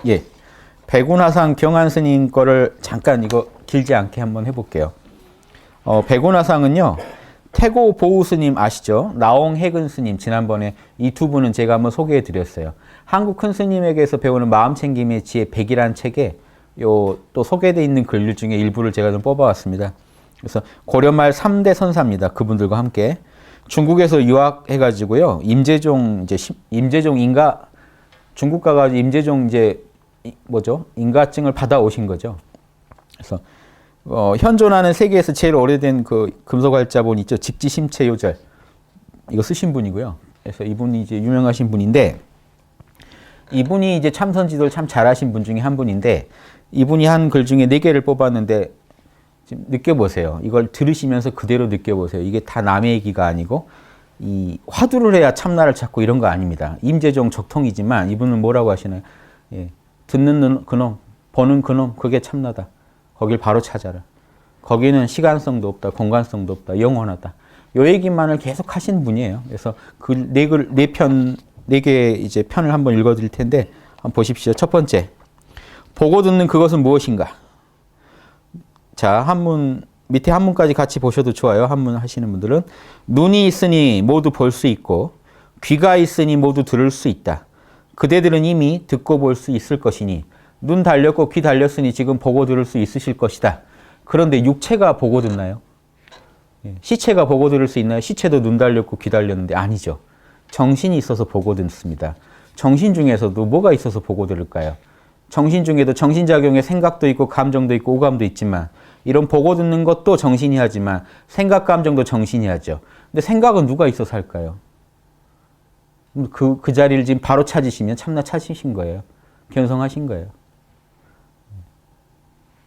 예. 백운화상 경한 스님 거를 잠깐 이거 길지 않게 한번 해볼게요. 백운화상은요, 태고 보우 스님 아시죠? 나홍해근 스님, 지난번에 이 두 분은 제가 한번 소개해 드렸어요. 한국 큰 스님에게서 배우는 마음챙김의 지혜 100이라는 책에 요 또 소개되어 있는 글들 중에 일부를 제가 좀 뽑아왔습니다. 그래서 고려 말 3대 선사입니다. 그분들과 함께. 중국에서 유학해가지고요, 임재종 인가, 중국 가가지고 임재종 인가증을 받아오신 거죠. 그래서 현존하는 세계에서 제일 오래된 그 금속활자본 있죠. 직지심체요절. 이거 쓰신 분이고요. 그래서 이분이 이제 유명하신 분인데, 이분이 이제 참선지도를 참 잘하신 분 중에 한 분인데, 이분이 한 글 중에 4개를 뽑았는데, 지금 느껴보세요. 이걸 들으시면서 그대로 느껴보세요. 이게 다 남의 얘기가 아니고, 이 화두를 해야 참나를 찾고 이런 거 아닙니다. 임재종 적통이지만 이분은 뭐라고 하시나요? 예. 듣는 그놈, 보는 그놈, 그게 참나다. 거길 바로 찾아라. 거기는 시간성도 없다, 공간성도 없다, 영원하다. 요 얘기만을 계속 하신 분이에요. 그래서 그 네 개의 이제 편을 한번 읽어드릴 텐데, 한번 보십시오. 첫 번째, 보고 듣는 그것은 무엇인가? 자, 한문 밑에 한문까지 같이 보셔도 좋아요. 한문 하시는 분들은 눈이 있으니 모두 볼 수 있고, 귀가 있으니 모두 들을 수 있다. 그대들은 이미 듣고 볼 수 있을 것이니 눈 달렸고 귀 달렸으니 지금 보고 들을 수 있으실 것이다. 그런데 육체가 보고 듣나요? 시체가 보고 들을 수 있나요? 시체도 눈 달렸고 귀 달렸는데 아니죠. 정신이 있어서 보고 듣습니다. 정신 중에서도 뭐가 있어서 보고 들을까요? 정신 중에도 정신작용에 생각도 있고 감정도 있고 오감도 있지만, 이런 보고 듣는 것도 정신이 하지만 생각, 감정도 정신이 하죠. 근데 생각은 누가 있어서 할까요? 그 자리를 지금 바로 찾으시면 참나 찾으신 거예요. 견성하신 거예요.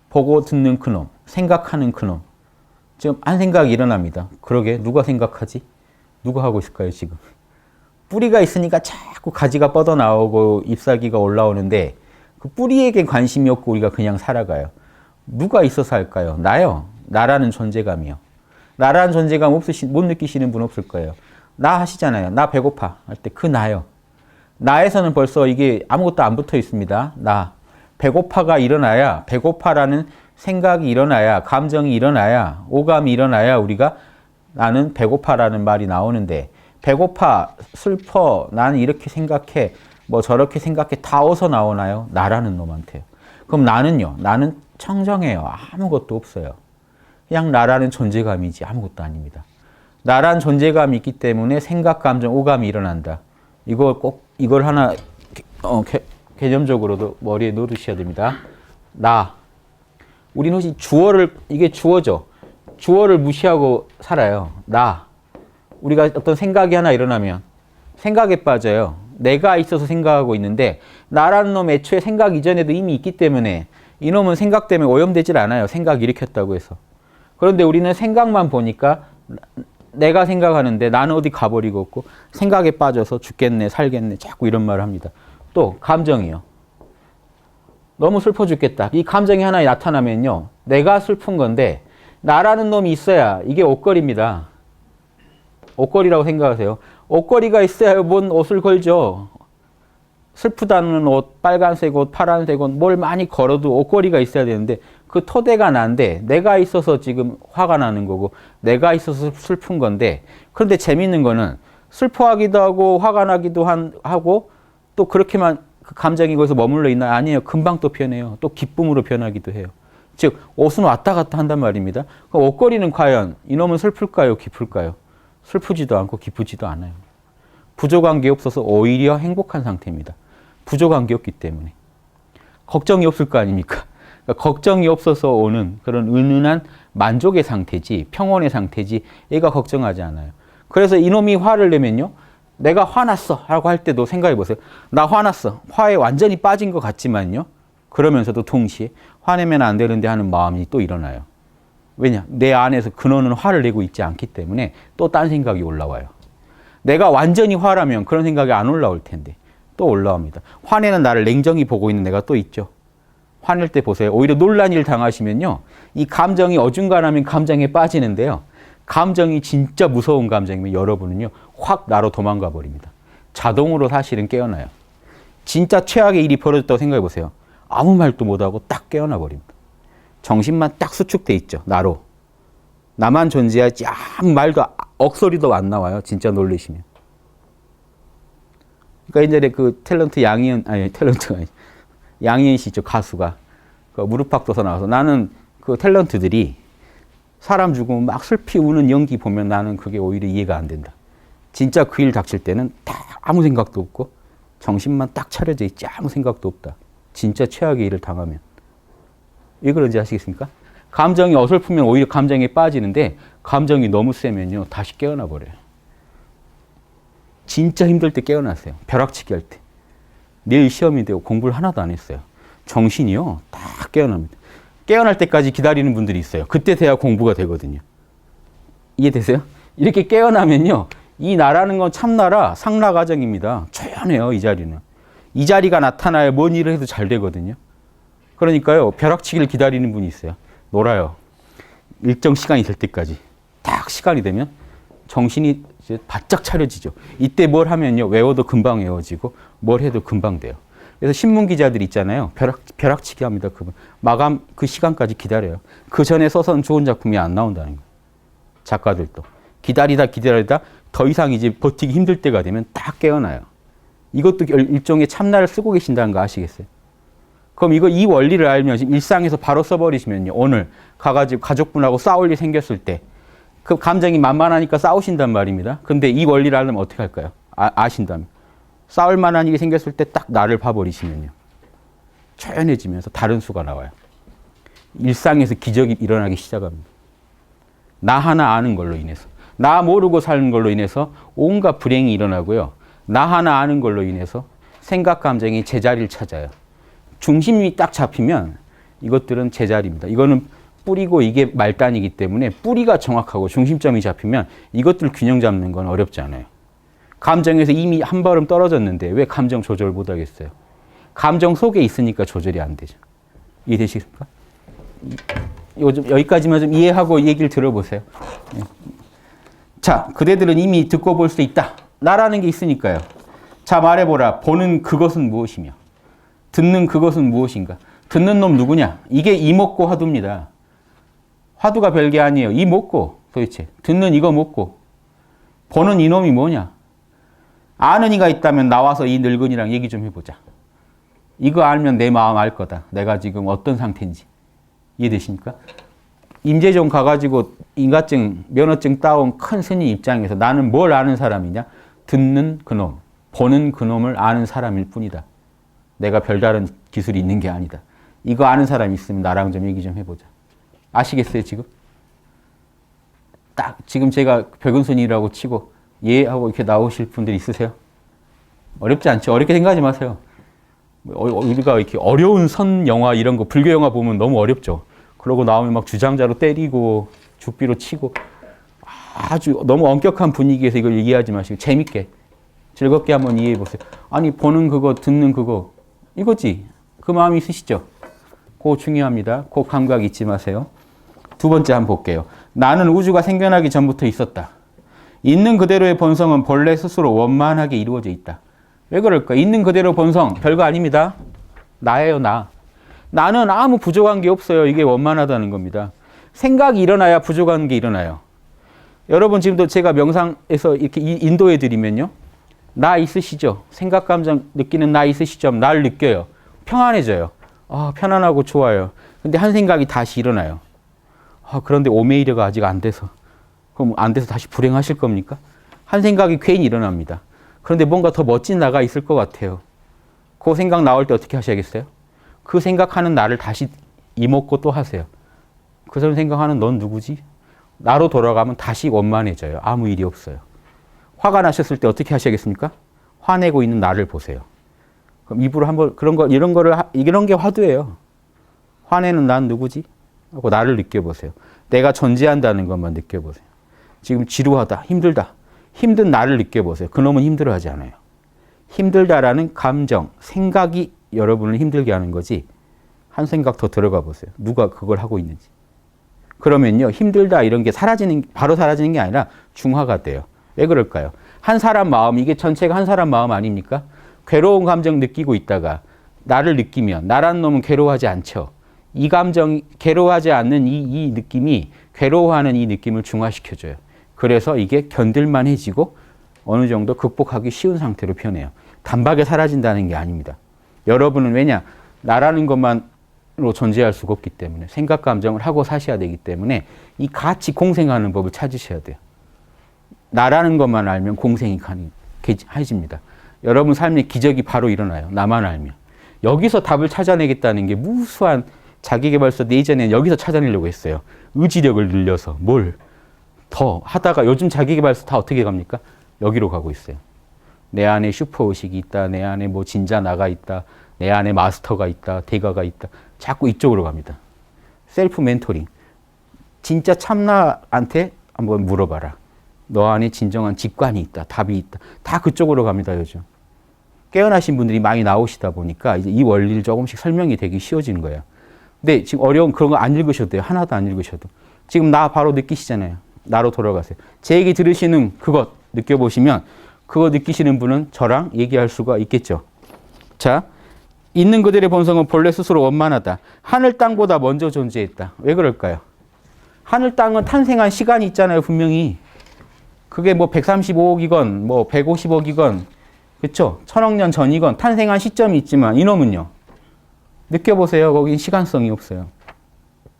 보고 듣는 그놈, 생각하는 그놈. 지금 한 생각이 일어납니다. 그러게 누가 생각하지? 누가 하고 있을까요 지금? 뿌리가 있으니까 자꾸 가지가 뻗어나오고 잎사귀가 올라오는데, 그 뿌리에게 관심이 없고 우리가 그냥 살아가요. 누가 있어서 할까요? 나요. 나라는 존재감이요. 나라는 존재감 못 느끼시는 분 없을 거예요. 나 하시잖아요. 나 배고파 할 때 그 나요. 나에서는 벌써 이게 아무것도 안 붙어 있습니다. 나. 배고파가 일어나야, 배고파라는 생각이 일어나야, 감정이 일어나야, 오감이 일어나야 우리가 나는 배고파라는 말이 나오는데, 배고파, 슬퍼, 나는 이렇게 생각해, 뭐 저렇게 생각해, 다 어디서 나오나요? 나라는 놈한테요. 그럼 나는요? 나는 청정해요. 아무것도 없어요. 그냥 나라는 존재감이지 아무것도 아닙니다. 나란 존재감이 있기 때문에 생각, 감정, 오감이 일어난다. 이걸 하나 개념적으로도 머리에 넣어두셔야 됩니다. 나. 우리는 혹시 이게 주어죠. 주어를 무시하고 살아요. 나. 우리가 어떤 생각이 하나 일어나면 생각에 빠져요. 내가 있어서 생각하고 있는데, 나라는 놈 애초에 생각 이전에도 이미 있기 때문에 이놈은 생각 때문에 오염되질 않아요. 생각 일으켰다고 해서. 그런데 우리는 생각만 보니까 내가 생각하는데 나는 어디 가버리고 없고 생각에 빠져서 죽겠네, 살겠네, 자꾸 이런 말을 합니다. 또 감정이요. 너무 슬퍼 죽겠다. 이 감정이 하나 나타나면요, 내가 슬픈 건데 나라는 놈이 있어야 이게 옷걸이입니다. 옷걸이라고 생각하세요. 옷걸이가 있어야 뭔 옷을 걸죠. 슬프다는 옷, 빨간색 옷, 파란색 옷, 뭘 많이 걸어도 옷걸이가 있어야 되는데, 그 토대가 난데 내가 있어서 지금 화가 나는 거고 내가 있어서 슬픈 건데, 그런데 재밌는 거는 슬퍼하기도 하고 화가 나기도 하고 또 그렇게만 그 감정이 거기서 머물러 있나? 아니에요. 금방 또 변해요. 또 기쁨으로 변하기도 해요. 즉 옷은 왔다 갔다 한단 말입니다. 그럼 옷걸이는 과연 이놈은 슬플까요? 기쁠까요? 슬프지도 않고 기쁘지도 않아요. 부족한 게 없어서 오히려 행복한 상태입니다. 부족한 게 없기 때문에. 걱정이 없을 거 아닙니까? 그러니까 걱정이 없어서 오는 그런 은은한 만족의 상태지, 평온의 상태지, 얘가 걱정하지 않아요. 그래서 이놈이 화를 내면요, 내가 화났어 라고 할 때도 생각해 보세요. 나 화났어. 화에 완전히 빠진 것 같지만요, 그러면서도 동시에 화내면 안 되는데 하는 마음이 또 일어나요. 왜냐? 내 안에서 근원은 화를 내고 있지 않기 때문에 또 딴 생각이 올라와요. 내가 완전히 화라면 그런 생각이 안 올라올 텐데 또 올라옵니다. 화내는 나를 냉정히 보고 있는 내가 또 있죠. 화낼 때 보세요. 오히려 놀란 일 당하시면요, 이 감정이 어중간하면 감정에 빠지는데요, 감정이 진짜 무서운 감정이면 여러분은요 확 나로 도망가 버립니다. 자동으로 사실은 깨어나요. 진짜 최악의 일이 벌어졌다고 생각해 보세요. 아무 말도 못하고 딱 깨어나 버립니다. 정신만 딱 수축돼 있죠. 나로. 나만 존재하지 아무 말도 억소리도 안 나와요. 진짜 놀라시면. 그러니까 옛날에 그 탤런트 양희은 씨죠. 가수가. 그 무릎팍도서 나와서 나는 그 탤런트들이 사람 죽으면 막 슬피 우는 연기 보면 나는 그게 오히려 이해가 안 된다. 진짜 그 일 닥칠 때는 딱 아무 생각도 없고 정신만 딱 차려져 있지 아무 생각도 없다. 진짜 최악의 일을 당하면. 왜 그런지 아시겠습니까? 감정이 어설프면 오히려 감정에 빠지는데 감정이 너무 세면요. 다시 깨어나 버려요. 진짜 힘들 때 깨어나세요. 벼락치기 할 때. 내일 시험인데 공부를 하나도 안 했어요. 정신이요. 딱 깨어납니다. 깨어날 때까지 기다리는 분들이 있어요. 그때 돼야 공부가 되거든요. 이해되세요? 이렇게 깨어나면요. 이 나라는 건 참나라 상라 과정입니다. 조연해요. 이 자리는. 이 자리가 나타나야 뭔 일을 해도 잘 되거든요. 그러니까요. 벼락치기를 기다리는 분이 있어요. 놀아요. 일정 시간이 될 때까지. 딱 시간이 되면 정신이 이제 바짝 차려지죠. 이때 뭘 하면요. 외워도 금방 외워지고 뭘 해도 금방 돼요. 그래서 신문 기자들 있잖아요. 벼락치기 합니다. 그분. 마감 그 시간까지 기다려요. 그 전에 써서는 좋은 작품이 안 나온다는 거예요. 작가들도. 기다리다 더 이상 이제 버티기 힘들 때가 되면 딱 깨어나요. 이것도 일종의 참나를 쓰고 계신다는 거 아시겠어요? 그럼 이 원리를 알면 일상에서 바로 써버리시면요. 오늘 가가지고 가족분하고 싸울 일이 생겼을 때 그 감정이 만만하니까 싸우신단 말입니다. 근데 이 원리를 알면 어떻게 할까요? 아신다면. 싸울 만한 일이 생겼을 때 딱 나를 봐버리시면요. 초연해지면서 다른 수가 나와요. 일상에서 기적이 일어나기 시작합니다. 나 하나 아는 걸로 인해서. 나 모르고 사는 걸로 인해서 온갖 불행이 일어나고요. 나 하나 아는 걸로 인해서 생각, 감정이 제자리를 찾아요. 중심이 딱 잡히면 이것들은 제자리입니다. 이거는 뿌리고 이게 말단이기 때문에 뿌리가 정확하고 중심점이 잡히면 이것들 균형 잡는 건 어렵지 않아요. 감정에서 이미 한 걸음 떨어졌는데 왜 감정 조절 못 하겠어요? 감정 속에 있으니까 조절이 안 되죠. 이해되시겠습니까? 여기까지만 좀 이해하고 얘기를 들어보세요. 자, 그대들은 이미 듣고 볼 수 있다. 나라는 게 있으니까요. 자, 말해보라. 보는 그것은 무엇이며 듣는 그것은 무엇인가? 듣는 놈 누구냐? 이게 이목고 화두입니다. 화두가 별게 아니에요. 이 목고 도대체. 듣는 이거 목고. 보는 이놈이 뭐냐? 아는 이가 있다면 나와서 이 늙은이랑 얘기 좀 해보자. 이거 알면 내 마음 알 거다. 내가 지금 어떤 상태인지. 이해되십니까? 임재종 가가지고 인가증, 면허증 따온 큰 스님 입장에서 나는 뭘 아는 사람이냐? 듣는 그놈, 보는 그놈을 아는 사람일 뿐이다. 내가 별다른 기술이 있는 게 아니다. 이거 아는 사람 있으면 나랑 좀 얘기 좀 해보자. 아시겠어요, 지금? 딱 지금 제가 백은순이라고 치고 예 하고 이렇게 나오실 분들 있으세요? 어렵지 않죠? 어렵게 생각하지 마세요. 우리가 이렇게 어려운 선 영화 이런 거 불교 영화 보면 너무 어렵죠. 그러고 나오면 막 주장자로 때리고 죽비로 치고 아주 너무 엄격한 분위기에서 이걸 얘기하지 마시고 재밌게 즐겁게 한번 이해해 보세요. 아니 보는 그거 듣는 그거 이거지. 그 마음이 있으시죠? 그거 중요합니다. 그 감각 잊지 마세요. 두 번째 한번 볼게요. 나는 우주가 생겨나기 전부터 있었다. 있는 그대로의 본성은 본래 스스로 원만하게 이루어져 있다. 왜 그럴까? 있는 그대로 본성 별거 아닙니다. 나예요, 나. 나는 아무 부족한 게 없어요. 이게 원만하다는 겁니다. 생각이 일어나야 부족한 게 일어나요. 여러분 지금도 제가 명상에서 이렇게 인도해 드리면요. 나 있으시죠? 생각, 감정 느끼는 나 있으시죠? 나를 느껴요. 평안해져요. 아, 편안하고 좋아요. 근데 한 생각이 다시 일어나요. 아, 그런데 오메이려가 아직 안 돼서. 그럼 안 돼서 다시 불행하실 겁니까? 한 생각이 괜히 일어납니다. 그런데 뭔가 더 멋진 나가 있을 것 같아요. 그 생각 나올 때 어떻게 하셔야겠어요? 그 생각하는 나를 다시 이목고 또 하세요. 그 사람 생각하는 넌 누구지? 나로 돌아가면 다시 원만해져요. 아무 일이 없어요. 화가 나셨을 때 어떻게 하셔야겠습니까? 화내고 있는 나를 보세요. 그럼 입으로 한번 이런 게 화두예요. 화내는 난 누구지? 하고 나를 느껴보세요. 내가 존재한다는 것만 느껴보세요. 지금 지루하다, 힘들다. 힘든 나를 느껴보세요. 그놈은 힘들어하지 않아요. 힘들다라는 감정, 생각이 여러분을 힘들게 하는 거지. 한 생각 더 들어가 보세요. 누가 그걸 하고 있는지. 그러면요, 힘들다 이런 게 바로 사라지는 게 아니라 중화가 돼요. 왜 그럴까요? 한 사람 마음, 이게 전체가 한 사람 마음 아닙니까? 괴로운 감정 느끼고 있다가 나를 느끼면 나라는 놈은 괴로워하지 않죠. 이 감정, 괴로워하지 않는 이 느낌이 괴로워하는 이 느낌을 중화시켜줘요. 그래서 이게 견딜만해지고 어느 정도 극복하기 쉬운 상태로 변해요. 단박에 사라진다는 게 아닙니다. 여러분은 왜냐? 나라는 것만으로 존재할 수가 없기 때문에 생각, 감정을 하고 사셔야 되기 때문에 이 같이 공생하는 법을 찾으셔야 돼요. 나라는 것만 알면 공생이 가능해집니다. 여러분 삶의 기적이 바로 일어나요. 나만 알면. 여기서 답을 찾아내겠다는 게 무수한 자기계발서 예전에는 여기서 찾아내려고 했어요. 의지력을 늘려서 뭘 더 하다가 요즘 자기계발서 다 어떻게 갑니까? 여기로 가고 있어요. 내 안에 슈퍼의식이 있다. 내 안에 뭐 진자 나가 있다. 내 안에 마스터가 있다. 대가가 있다. 자꾸 이쪽으로 갑니다. 셀프 멘토링. 진짜 참나한테 한번 물어봐라. 너 안에 진정한 직관이 있다. 답이 있다. 다 그쪽으로 갑니다, 요즘. 깨어나신 분들이 많이 나오시다 보니까 이제 이 원리를 조금씩 설명이 되기 쉬워지는 거예요. 근데 지금 어려운 그런 거 안 읽으셔도 돼요. 하나도 안 읽으셔도. 지금 나 바로 느끼시잖아요. 나로 돌아가세요. 제 얘기 들으시는 그것 느껴보시면 그거 느끼시는 분은 저랑 얘기할 수가 있겠죠. 자, 있는 그들의 본성은 본래 스스로 원만하다. 하늘 땅보다 먼저 존재했다. 왜 그럴까요? 하늘 땅은 탄생한 시간이 있잖아요. 분명히. 그게 뭐 135억이건 뭐 150억이건 그렇죠? 1000억 년 전이건 탄생한 시점이 있지만 이놈은요. 느껴보세요. 거긴 시간성이 없어요.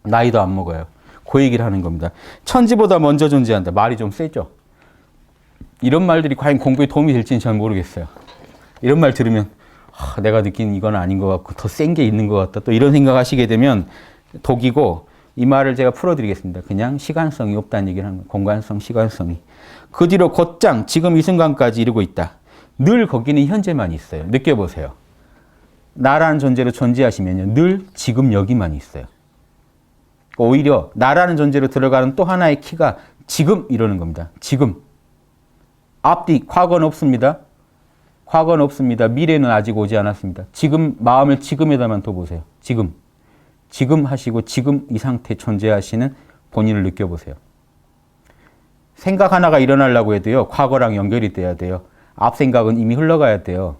나이도 안 먹어요. 그 얘기를 하는 겁니다. 천지보다 먼저 존재한다. 말이 좀 세죠? 이런 말들이 과연 공부에 도움이 될지는 잘 모르겠어요. 이런 말 들으면 내가 느낀 이건 아닌 것 같고 더 센 게 있는 것 같다. 또 이런 생각하시게 되면 독이고 이 말을 제가 풀어드리겠습니다. 그냥 시간성이 없다는 얘기를 하는 거예요. 공간성, 시간성이. 그 뒤로 곧장 지금 이 순간까지 이루고 있다. 늘 거기는 현재만 있어요. 느껴보세요. 나라는 존재로 존재하시면요. 늘 지금 여기만 있어요. 오히려 나라는 존재로 들어가는 또 하나의 키가 지금 이러는 겁니다. 지금. 앞뒤, 과거는 없습니다. 과거는 없습니다. 미래는 아직 오지 않았습니다. 지금, 마음을 지금에다만 둬보세요. 지금. 지금 하시고 지금 이 상태 존재하시는 본인을 느껴보세요. 생각 하나가 일어나려고 해도요. 과거랑 연결이 돼야 돼요. 앞 생각은 이미 흘러가야 돼요.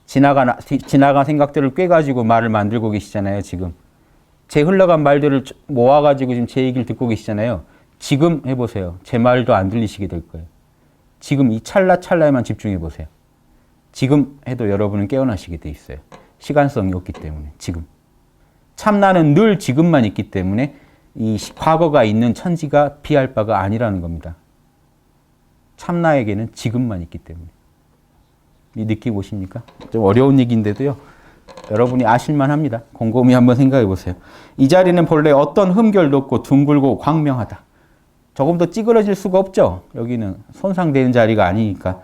지나간 생각들을 꿰가지고 말을 만들고 계시잖아요. 지금. 제 흘러간 말들을 모아가지고 지금 제 얘기를 듣고 계시잖아요. 지금 해보세요. 제 말도 안 들리시게 될 거예요. 지금 이 찰나찰나에만 집중해 보세요. 지금 해도 여러분은 깨어나시게 돼 있어요. 시간성이 없기 때문에 지금. 참나는 늘 지금만 있기 때문에 이 과거가 있는 천지가 비할 바가 아니라는 겁니다. 참나에게는 지금만 있기 때문에. 이 느낌 오십니까? 좀 어려운 얘기인데도요. 여러분이 아실만 합니다. 곰곰이 한번 생각해 보세요. 이 자리는 본래 어떤 흠결도 없고 둥글고 광명하다. 조금 더 찌그러질 수가 없죠. 여기는 손상되는 자리가 아니니까.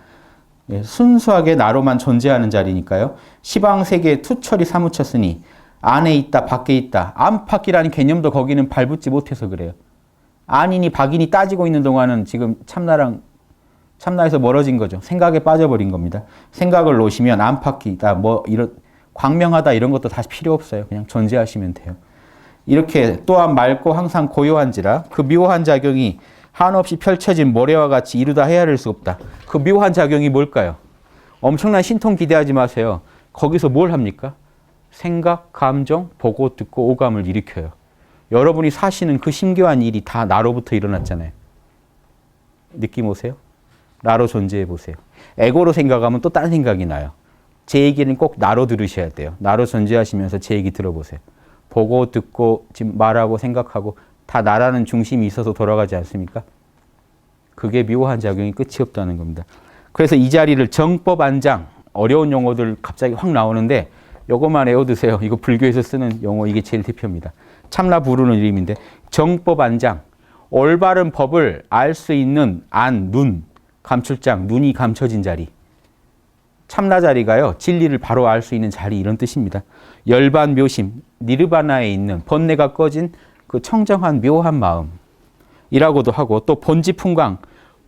순수하게 나로만 존재하는 자리니까요. 시방세계에 투철이 사무쳤으니 안에 있다 밖에 있다. 안팎이라는 개념도 거기는 발붙지 못해서 그래요. 안이니 박이니 따지고 있는 동안은 지금 참나에서 멀어진 거죠. 생각에 빠져버린 겁니다. 생각을 놓으시면 안팎이다 뭐 이런 광명하다 이런 것도 다시 필요 없어요. 그냥 존재하시면 돼요. 이렇게 또한 맑고 항상 고요한지라 그 묘한 작용이 한없이 펼쳐진 모래와 같이 이루다 헤아릴 수 없다. 그 묘한 작용이 뭘까요? 엄청난 신통 기대하지 마세요. 거기서 뭘 합니까? 생각, 감정, 보고, 듣고, 오감을 일으켜요. 여러분이 사시는 그 심교한 일이 다 나로부터 일어났잖아요. 느낌 오세요? 나로 존재해 보세요. 에고로 생각하면 또 딴 생각이 나요. 제 얘기는 꼭 나로 들으셔야 돼요. 나로 존재하시면서 제 얘기 들어보세요. 보고, 듣고, 지금 말하고, 생각하고 다 나라는 중심이 있어서 돌아가지 않습니까? 그게 묘한 작용이 끝이 없다는 겁니다. 그래서 이 자리를 정법안장, 어려운 용어들 갑자기 확 나오는데 요것만 외워두세요. 이거 불교에서 쓰는 용어 이게 제일 대표입니다. 참나 부르는 이름인데 정법안장, 올바른 법을 알 수 있는 안, 눈, 감출장, 눈이 감춰진 자리. 참나 자리가요. 진리를 바로 알 수 있는 자리 이런 뜻입니다. 열반 묘심, 니르바나에 있는 번뇌가 꺼진 그 청정한 묘한 마음이라고도 하고 또 본지 풍광,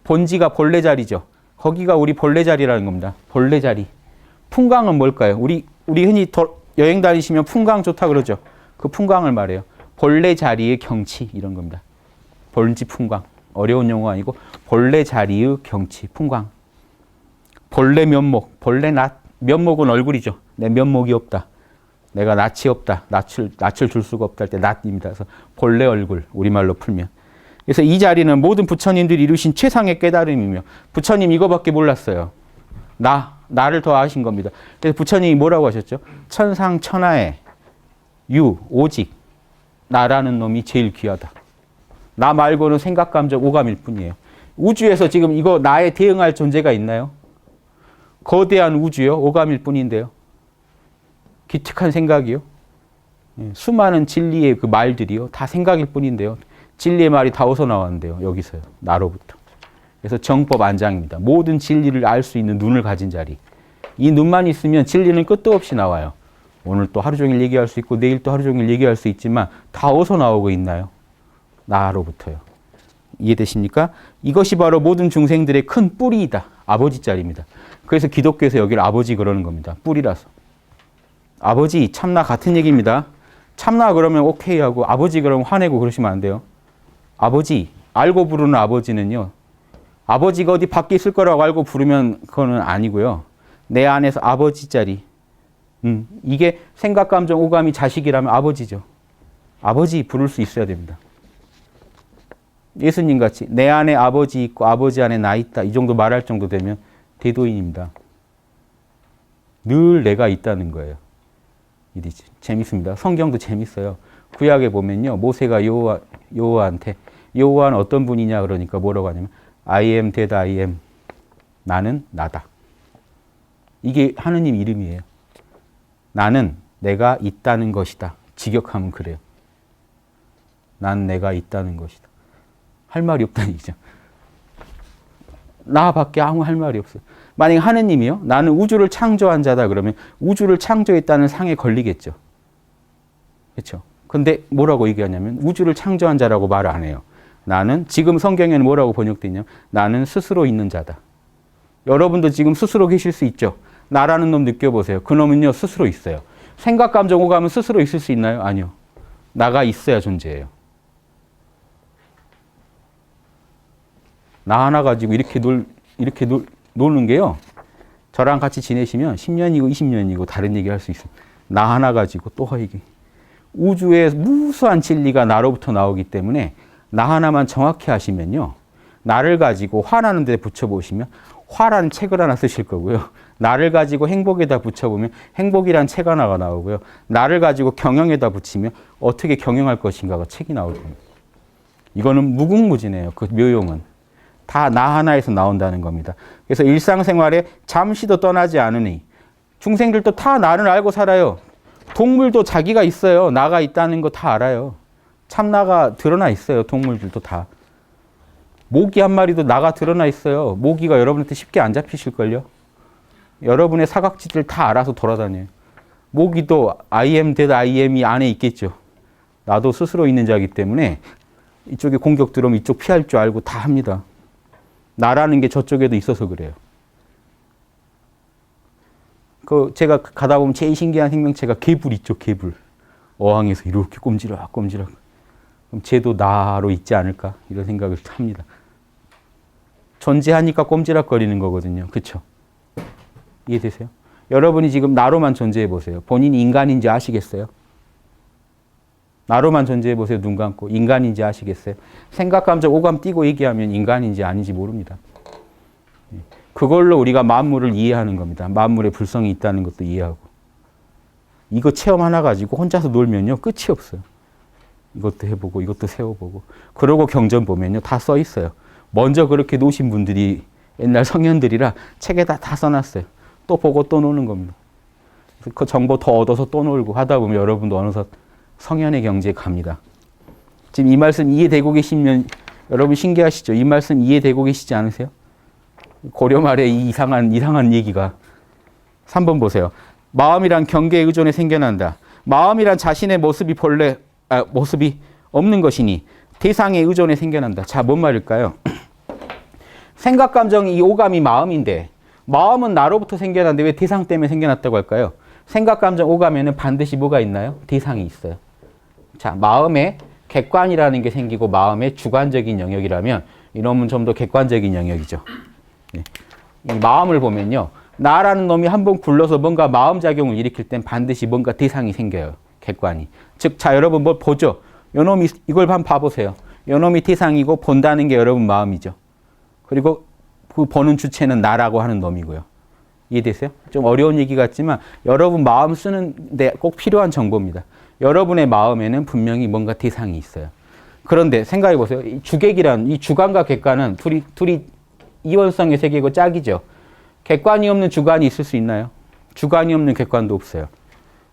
본지가 본래 자리죠. 거기가 우리 본래 자리라는 겁니다. 본래 자리. 풍광은 뭘까요? 우리 흔히 여행 다니시면 풍광 좋다 그러죠. 그 풍광을 말해요. 본래 자리의 경치 이런 겁니다. 본지 풍광. 어려운 용어 아니고 본래 자리의 경치, 풍광. 본래 면목, 본래 낫 면목은 얼굴이죠. 내 면목이 없다. 내가 낯이 없다. 낯을 줄 수가 없다 할 때 낯입니다. 그래서 본래 얼굴, 우리말로 풀면. 그래서 이 자리는 모든 부처님들이 이루신 최상의 깨달음이며 부처님 이거밖에 몰랐어요. 나를 더 아신 겁니다. 그래서 부처님이 뭐라고 하셨죠? 천상천하에 오직 나라는 놈이 제일 귀하다. 나 말고는 생각, 감정, 오감일 뿐이에요. 우주에서 지금 이거 나에 대응할 존재가 있나요? 거대한 우주요? 오감일 뿐인데요. 기특한 생각이요? 수많은 진리의 그 말들이요? 다 생각일 뿐인데요. 진리의 말이 다 어디서 나왔는데요? 여기서요. 나로부터. 그래서 정법 안장입니다. 모든 진리를 알 수 있는 눈을 가진 자리. 이 눈만 있으면 진리는 끝도 없이 나와요. 오늘 또 하루 종일 얘기할 수 있고 내일 또 하루 종일 얘기할 수 있지만 다 어디서 나오고 있나요? 나로부터요. 이해되십니까? 이것이 바로 모든 중생들의 큰 뿌리이다. 아버지 자리입니다. 그래서 기독교에서 여기를 아버지 그러는 겁니다. 뿌리라서. 아버지, 참나 같은 얘기입니다. 참나 그러면 오케이 하고 아버지 그러면 화내고 그러시면 안 돼요. 아버지, 알고 부르는 아버지는요. 아버지가 어디 밖에 있을 거라고 알고 부르면 그거는 아니고요. 내 안에서 아버지 자리. 이게 생각, 감정, 오감이 자식이라면 아버지죠. 아버지 부를 수 있어야 됩니다. 예수님 같이 내 안에 아버지 있고 아버지 안에 나 있다. 이 정도 말할 정도 되면 대도인입니다. 늘 내가 있다는 거예요. 재밌습니다. 성경도 재밌어요. 구약에 보면요. 모세가 여호와한테 여호와는 어떤 분이냐 그러니까 뭐라고 하냐면 I am that I am. 나는 나다. 이게 하느님 이름이에요. 나는 내가 있다는 것이다. 직역하면 그래요. 난 내가 있다는 것이다. 할 말이 없다는 얘기죠. 나밖에 아무 할 말이 없어요. 만약에 하느님이요. 나는 우주를 창조한 자다 그러면 우주를 창조했다는 상에 걸리겠죠. 그렇죠. 근데 뭐라고 얘기하냐면 우주를 창조한 자라고 말을 안 해요. 나는 지금 성경에는 뭐라고 번역되어 있냐면 나는 스스로 있는 자다. 여러분도 지금 스스로 계실 수 있죠. 나라는 놈 느껴보세요. 그 놈은요. 스스로 있어요. 생각, 감정, 오감은 스스로 있을 수 있나요? 아니요. 나가 있어야 존재해요. 나 하나 가지고 이렇게 노는 게요. 저랑 같이 지내시면 10년이고 20년이고 다른 얘기 할 수 있어요. 나 하나 가지고 또 얘기. 우주의 무수한 진리가 나로부터 나오기 때문에 나 하나만 정확히 하시면요. 나를 가지고 화나는 데 붙여보시면 화라는 책을 하나 쓰실 거고요. 나를 가지고 행복에다 붙여보면 행복이란 책 하나가 나오고요. 나를 가지고 경영에다 붙이면 어떻게 경영할 것인가가 책이 나올 겁니다. 이거는 무궁무진해요. 그 묘용은. 다 나 하나에서 나온다는 겁니다. 그래서 일상생활에 잠시도 떠나지 않으니 중생들도 다 나를 알고 살아요. 동물도 자기가 있어요. 나가 있다는 거 다 알아요. 참나가 드러나 있어요. 동물들도 다. 모기 한 마리도 나가 드러나 있어요. 모기가 여러분한테 쉽게 안 잡히실걸요. 여러분의 사각지들 다 알아서 돌아다녀요. 모기도 I am that I am이 안에 있겠죠. 나도 스스로 있는 자이기 때문에 이쪽에 공격 들어오면 이쪽 피할 줄 알고 다 합니다. 나라는 게 저쪽에도 있어서 그래요. 제가 가다 보면 제일 신기한 생명체가 개불 있죠, 개불. 어항에서 이렇게 꼼지락. 그럼 쟤도 나로 있지 않을까? 이런 생각을 합니다. 존재하니까 꼼지락거리는 거거든요. 그렇죠? 이해되세요? 여러분이 지금 나로만 존재해 보세요. 본인이 인간인지 아시겠어요? 나로만 존재해 보세요. 눈 감고. 인간인지 아시겠어요? 생각, 감정, 오감 띄고 얘기하면 인간인지 아닌지 모릅니다. 그걸로 우리가 만물을 이해하는 겁니다. 만물에 불성이 있다는 것도 이해하고. 이거 체험 하나 가지고 혼자서 놀면요. 끝이 없어요. 이것도 해보고 이것도 세워보고. 그러고 경전 보면요. 다 써 있어요. 먼저 그렇게 노신 분들이 옛날 성현들이라 책에다 다 써놨어요. 또 보고 또 노는 겁니다. 그 정보 더 얻어서 또 놀고 하다 보면 여러분도 어느덧 성현의 경지에 갑니다. 지금 이 말씀 이해되고 계시면 여러분 신기하시죠? 이 말씀 이해되고 계시지 않으세요? 고려 말에 이 이상한 얘기가 3번 보세요. 마음이란 경계에 의존해 생겨난다. 마음이란 자신의 모습이 모습이 없는 것이니 대상에 의존해 생겨난다. 자, 뭔 말일까요? 생각, 감정, 이 오감이 마음인데 마음은 나로부터 생겨났는데 왜 대상 때문에 생겨났다고 할까요? 생각, 감정, 오감에는 반드시 뭐가 있나요? 대상이 있어요. 자, 마음에 객관이라는 게 생기고 마음의 주관적인 영역이라면 이놈은 좀 더 객관적인 영역이죠. 이 마음을 보면요. 나라는 놈이 한번 굴러서 뭔가 마음작용을 일으킬 땐 반드시 뭔가 대상이 생겨요. 객관이. 즉, 자, 여러분 뭘 보죠? 요 놈이, 이걸 한번 봐보세요. 요 놈이 대상이고 본다는 게 여러분 마음이죠. 그리고 그 보는 주체는 나라고 하는 놈이고요. 이해되세요? 좀 어려운 얘기 같지만 여러분 마음 쓰는데 꼭 필요한 정보입니다. 여러분의 마음에는 분명히 뭔가 대상이 있어요. 그런데 생각해 보세요. 이 주객이란 이 주관과 객관은 둘이 이원성의 세계고 짝이죠. 객관이 없는 주관이 있을 수 있나요? 주관이 없는 객관도 없어요.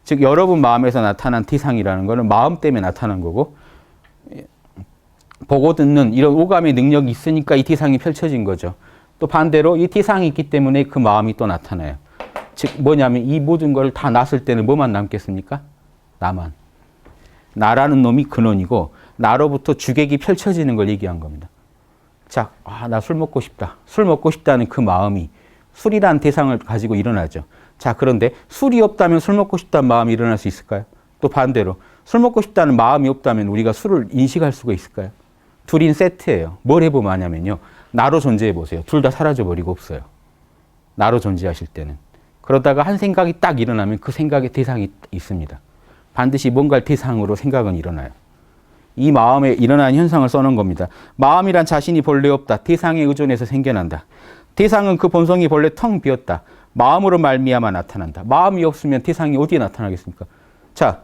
즉 여러분 마음에서 나타난 대상이라는 것은 마음 때문에 나타난 거고 보고 듣는 이런 오감의 능력이 있으니까 이 대상이 펼쳐진 거죠. 또 반대로 이 대상이 있기 때문에 그 마음이 또 나타나요. 즉 뭐냐면 이 모든 걸 다 놨을 때는 뭐만 남겠습니까? 나만. 나라는 놈이 근원이고 나로부터 주객이 펼쳐지는 걸 얘기한 겁니다. 자, 나 술 먹고 싶다. 술 먹고 싶다는 그 마음이 술이라는 대상을 가지고 일어나죠. 자, 그런데 술이 없다면 술 먹고 싶다는 마음이 일어날 수 있을까요? 또 반대로 술 먹고 싶다는 마음이 없다면 우리가 술을 인식할 수가 있을까요? 둘인 세트예요. 뭘 해보면 하냐면요. 나로 존재해 보세요. 둘 다 사라져버리고 없어요. 나로 존재하실 때는. 그러다가 한 생각이 딱 일어나면 그 생각의 대상이 있습니다. 반드시 뭔가를 대상으로 생각은 일어나요. 이 마음에 일어나는 현상을 써놓은 겁니다. 마음이란 자신이 본래 없다. 대상에 의존해서 생겨난다. 대상은 그 본성이 본래 텅 비었다. 마음으로 말미암아 나타난다. 마음이 없으면 대상이 어디에 나타나겠습니까? 자,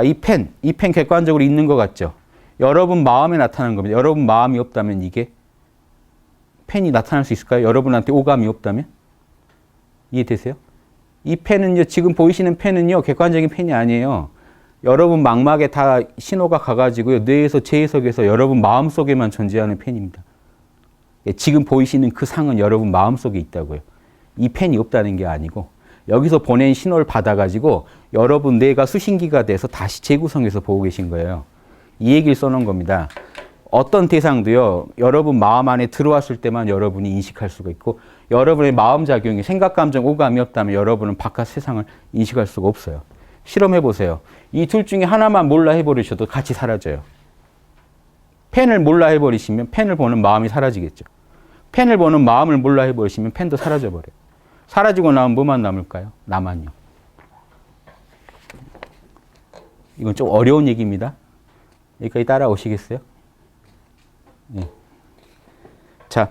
이 펜 객관적으로 있는 것 같죠? 여러분 마음에 나타나는 겁니다. 여러분 마음이 없다면 이게 펜이 나타날 수 있을까요? 여러분한테 오감이 없다면? 이해되세요? 이 펜은요, 지금 보이시는 펜은요, 객관적인 펜이 아니에요. 여러분 망막에 다 신호가 가가지고요, 뇌에서 재해석해서 여러분 마음속에만 존재하는 펜입니다. 지금 보이시는 그 상은 여러분 마음속에 있다고요. 이 펜이 없다는 게 아니고 여기서 보낸 신호를 받아가지고 여러분 뇌가 수신기가 돼서 다시 재구성해서 보고 계신 거예요. 이 얘기를 써놓은 겁니다. 어떤 대상도요, 여러분 마음 안에 들어왔을 때만 여러분이 인식할 수가 있고 여러분의 마음작용이 생각, 감정, 오감이 없다면 여러분은 바깥 세상을 인식할 수가 없어요. 실험해 보세요. 이 둘 중에 하나만 몰라 해버리셔도 같이 사라져요. 펜을 몰라 해버리시면 펜을 보는 마음이 사라지겠죠. 펜을 보는 마음을 몰라 해버리시면 펜도 사라져버려요. 사라지고 나면 뭐만 남을까요? 나만요. 이건 좀 어려운 얘기입니다. 여기까지 따라오시겠어요? 네. 자,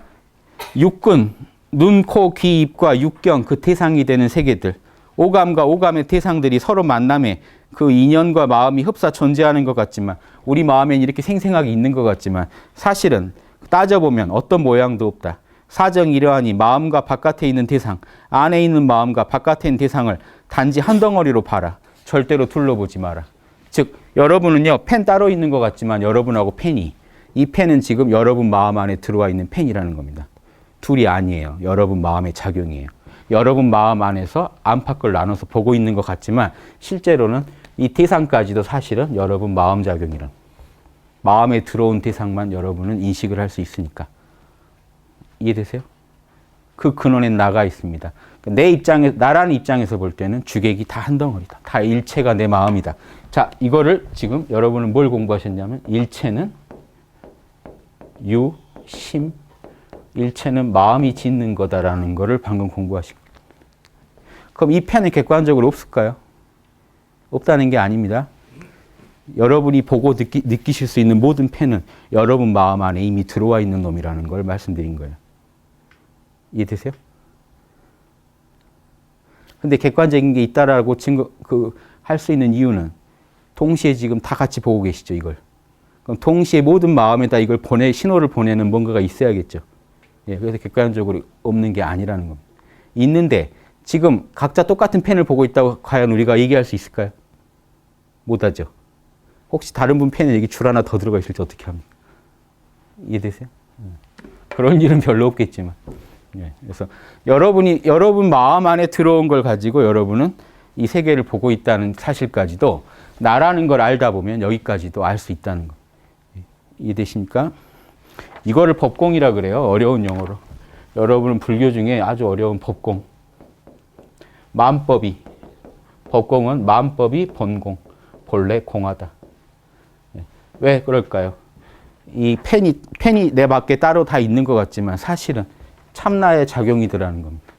육군, 눈, 코, 귀, 입과 육경, 그 대상이 되는 세계들, 오감과 오감의 대상들이 서로 만남에 그 인연과 마음이 흡사 존재하는 것 같지만 우리 마음엔 이렇게 생생하게 있는 것 같지만 사실은 따져보면 어떤 모양도 없다. 사정이 이러하니 마음과 바깥에 있는 대상, 안에 있는 마음과 바깥에 있는 대상을 단지 한 덩어리로 봐라. 절대로 둘러보지 마라. 즉 여러분은요, 펜 따로 있는 것 같지만 여러분하고 펜이, 이 펜은 지금 여러분 마음 안에 들어와 있는 펜이라는 겁니다. 둘이 아니에요. 여러분 마음의 작용이에요. 여러분 마음 안에서 안팎을 나눠서 보고 있는 것 같지만 실제로는 이 대상까지도 사실은 여러분 마음 작용이란, 마음에 들어온 대상만 여러분은 인식을 할 수 있으니까. 이해되세요? 그 근원엔 나가 있습니다. 내 입장에, 나라는 입장에서 볼 때는 주객이 다 한 덩어리다. 다 일체가 내 마음이다. 자, 이거를 지금 여러분은 뭘 공부하셨냐면 일체는 유, 심, 일체는 마음이 짓는 거다라는 거를 방금 공부하신 거예요. 그럼 이 펜은 객관적으로 없을까요? 없다는 게 아닙니다. 여러분이 보고 느끼실 수 있는 모든 펜은 여러분 마음 안에 이미 들어와 있는 놈이라는 걸 말씀드린 거예요. 이해되세요? 근데 객관적인 게 있다라고 할 수 있는 이유는 동시에 지금 다 같이 보고 계시죠, 이걸. 그럼 동시에 모든 마음에다 이걸 신호를 보내는 뭔가가 있어야겠죠. 예, 그래서 객관적으로 없는 게 아니라는 겁니다. 있는데 지금 각자 똑같은 펜을 보고 있다고 과연 우리가 얘기할 수 있을까요? 못하죠. 혹시 다른 분 펜에 여기 줄 하나 더 들어가 있을지 어떻게 합니까? 이해되세요? 그런 일은 별로 없겠지만. 예, 그래서 여러분 마음 안에 들어온 걸 가지고 여러분은 이 세계를 보고 있다는 사실까지도 나라는 걸 알다 보면 여기까지도 알 수 있다는 거. 이해되십니까? 이거를 법공이라 그래요. 어려운 용어로. 여러분은 불교 중에 아주 어려운 법공. 만법이. 법공은 만법이 본공. 본래 공하다. 왜 그럴까요? 이 펜이 내 밖에 따로 다 있는 것 같지만 사실은 참나의 작용이더라는 겁니다.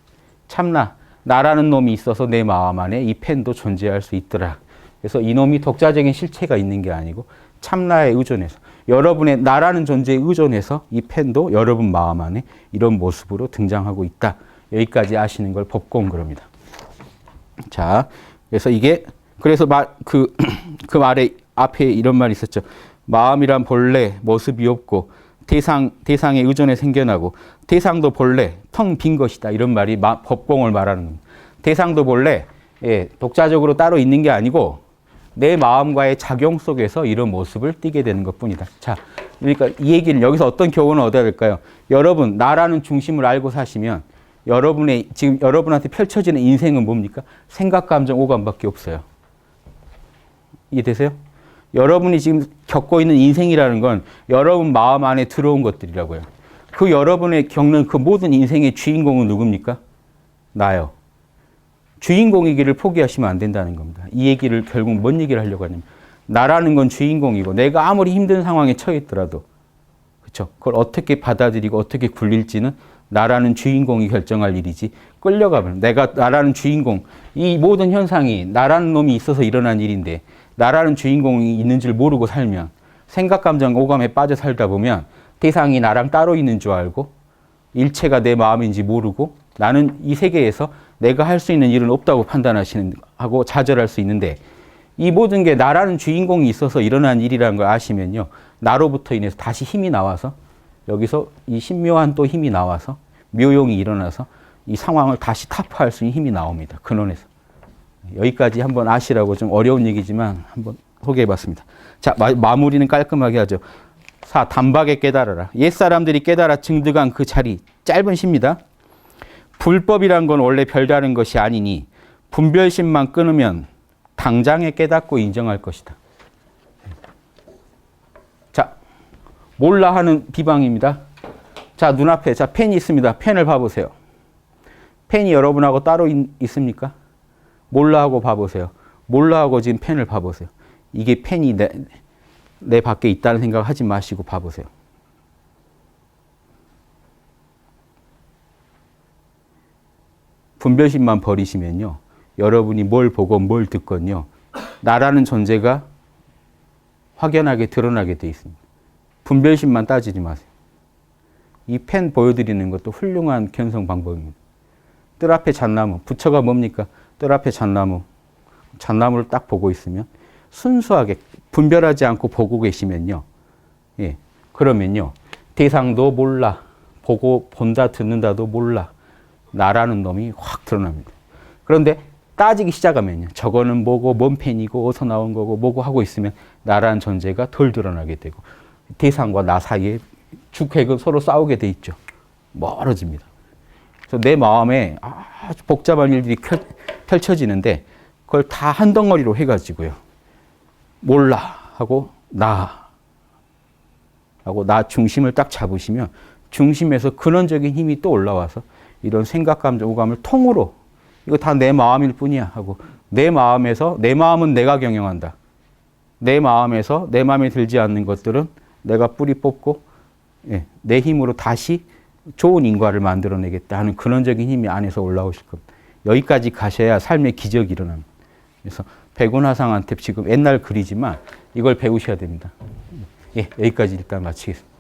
참나, 나라는 놈이 있어서 내 마음 안에 이 펜도 존재할 수 있더라. 그래서 이놈이 독자적인 실체가 있는 게 아니고 참나에 의존해서 여러분의 나라는 존재에 의존해서 이 펜도 여러분 마음 안에 이런 모습으로 등장하고 있다. 여기까지 아시는 걸 법공 그럽니다. 자, 그래서 이게 그래서 그 말에 앞에 이런 말이 있었죠. 마음이란 본래 모습이 없고 대상에 의존해 생겨나고 대상도 본래 텅 빈 것이다. 이런 말이 법공을 말하는 겁니다. 대상도 본래 독자적으로 따로 있는 게 아니고 내 마음과의 작용 속에서 이런 모습을 띠게 되는 것뿐이다. 자, 그러니까 이 얘기는 여기서 어떤 교훈을 얻어야 될까요? 여러분, 나라는 중심을 알고 사시면 지금 여러분한테 펼쳐지는 인생은 뭡니까? 생각, 감정, 오감밖에 없어요. 이해되세요? 여러분이 지금 겪고 있는 인생이라는 건 여러분 마음 안에 들어온 것들이라고요. 그 여러분의 겪는 그 모든 인생의 주인공은 누굽니까? 나요. 주인공이기를 포기하시면 안 된다는 겁니다. 이 얘기를 결국 뭔 얘기를 하려고 하냐면 나라는 건 주인공이고 내가 아무리 힘든 상황에 처해 있더라도 그렇죠? 그걸 어떻게 받아들이고 어떻게 굴릴지는 나라는 주인공이 결정할 일이지 끌려가면 나라는 주인공 이 모든 현상이 나라는 놈이 있어서 일어난 일인데 나라는 주인공이 있는 줄 모르고 살면 생각, 감정, 오감에 빠져 살다 보면 대상이 나랑 따로 있는 줄 알고 일체가 내 마음인지 모르고 나는 이 세계에서 내가 할 수 있는 일은 없다고 하고 좌절할 수 있는데 이 모든 게 나라는 주인공이 있어서 일어난 일이라는 걸 아시면요. 나로부터 인해서 다시 힘이 나와서 여기서 이 신묘한 또 힘이 나와서 묘용이 일어나서 이 상황을 다시 타파할 수 있는 힘이 나옵니다. 근원에서. 여기까지 한번 아시라고 좀 어려운 얘기지만 한번 소개해봤습니다. 자, 마무리는 깔끔하게 하죠. 4. 단박에 깨달아라. 옛사람들이 깨달아 증득한 그 자리. 짧은 시입니다. 불법이란 건 원래 별다른 것이 아니니 분별심만 끊으면 당장에 깨닫고 인정할 것이다. 자, 몰라 하는 비방입니다. 자, 눈앞에 펜이 있습니다. 펜을 봐보세요. 펜이 여러분하고 따로 있습니까? 몰라 하고 봐보세요. 몰라 하고 지금 펜을 봐보세요. 이게 펜이 내 밖에 있다는 생각을 하지 마시고 봐보세요. 분별심만 버리시면요. 여러분이 뭘 보고 뭘 듣건요. 나라는 존재가 확연하게 드러나게 돼 있습니다. 분별심만 따지지 마세요. 이 펜 보여드리는 것도 훌륭한 견성 방법입니다. 뜰 앞에 잣나무, 부처가 뭡니까? 뜰 앞에 잣나무, 잣나무를 딱 보고 있으면 순수하게 분별하지 않고 보고 계시면요. 그러면요. 대상도 몰라. 본다, 듣는다도 몰라. 나라는 놈이 확 드러납니다. 그런데 따지기 시작하면요. 저거는 뭐고, 뭔 펜이고, 어디서 나온 거고, 뭐고 하고 있으면 나라는 존재가 덜 드러나게 되고 대상과 나 사이에 주객은 서로 싸우게 돼 있죠. 멀어집니다. 그래서 내 마음에 아주 복잡한 일들이 펼쳐지는데 그걸 다 한 덩어리로 해가지고요. 몰라 하고 나 중심을 딱 잡으시면 중심에서 근원적인 힘이 또 올라와서 이런 생각, 감정, 오감을 통으로 이거 다 내 마음일 뿐이야 하고 내 마음에서 내 마음은 내가 경영한다. 내 마음에서 내 마음에 들지 않는 것들은 내가 뿌리 뽑고 내 힘으로 다시 좋은 인과를 만들어내겠다 하는 근원적인 힘이 안에서 올라오실 겁니다. 여기까지 가셔야 삶의 기적이 일어납니다. 그래서 백운화상한테 지금 옛날 글이지만 이걸 배우셔야 됩니다. 여기까지 일단 마치겠습니다.